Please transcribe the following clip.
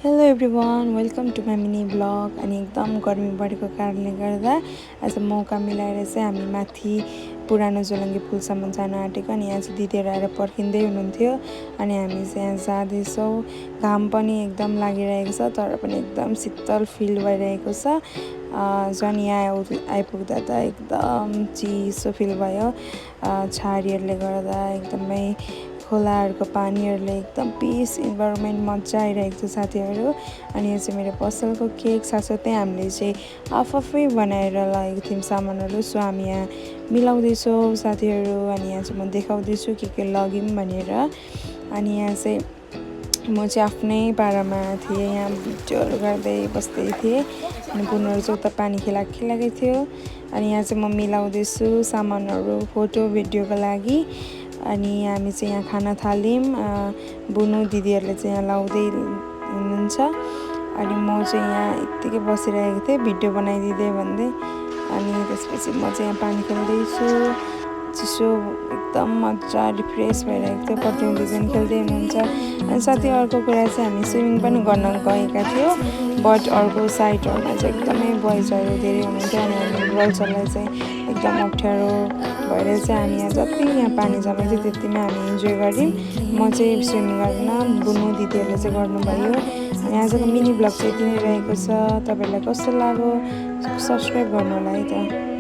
Hello everyone, welcome to my mini blog. अनि एकदम गर्मी बढेको कारणले गर्दा आज मौका मिलाएर चाहिँ हामी माथि पुरानो जोलङ्गी पुलसम्म जान आँटेको। अनि यहाँ चाहिँ दिदीहरू आएर पर्खिँदै हुनुहुन्थ्यो अनि हामी चाहिँ यहाँ जाँदैछौँ। घाम पनि एकदम लागिरहेको छ तर पनि एकदम शीतल फिल भइरहेको छ। झन् यहाँ आइपुग्दा त एकदम चिसो फिल भयो। छहारीहरूले गर्दा एकदमै खोलाहरूको पानीहरूले एकदम पिस इन्भाइरोमेन्ट मजा आइरहेको छ साथीहरू। अनि यो चाहिँ मेरो पसलको केक, साथसाथै हामीले चाहिँ आफै बनाएर लगेको थियौँ सामानहरू। सो हामी यहाँ मिलाउँदैछौँ साथीहरू। अनि यहाँ चाहिँ म देखाउँदैछु के लग्यौँ भनेर। अनि यहाँ चाहिँ म चाहिँ आफ्नै पारामा थिएँ, यहाँ भिडियोहरू गर्दै बस्दै थिएँ। अनि बुनहरू चाहिँ उता पानी खिलाएकै थियो। अनि यहाँ चाहिँ म मिलाउँदैछु सामानहरू फोटो भिडियोको लागि। अनि हामी चाहिँ यहाँ खाना थाल्यौँ। बुनु दिदीहरूले चाहिँ यहाँ लाउँदै हुनुहुन्छ अनि म चाहिँ यहाँ यत्तिकै बसिरहेको थिएँ भिडियो बनाइदिँदै भन्दै। अनि त्यसपछि म चाहिँ यहाँ पानी खेल्दैछु। चिसो एकदम मजा रिफ्रेस भइरहेको थियो। प्रतिमा दिदी पनि खेल्दै हुनुहुन्छ। अनि साथै अर्को कुरा चाहिँ हामी स्विमिङ पनि गर्न गएका थियौँ, बट अर्को साइडहरूमा चाहिँ एकदमै बोइजहरू धेरै हुनुहुन्थ्यो। अनि हामी गर्ल्सहरूलाई चाहिँ एकदम अप्ठ्यारो भएर चाहिँ हामी यहाँ जति यहाँ पानी जमेको थियो त्यतिमै हामी इन्जोय गऱ्यौँ। म चाहिँ स्विमिङ गर्न, बुनु दिदीहरूले चाहिँ गर्नुभयो। अनि आजको मिनी ब्लग चाहिँ यति नै रहेको छ। तपाईँहरूलाई कस्तो लाग्यो सब्सक्राइब गर्नु होला है त।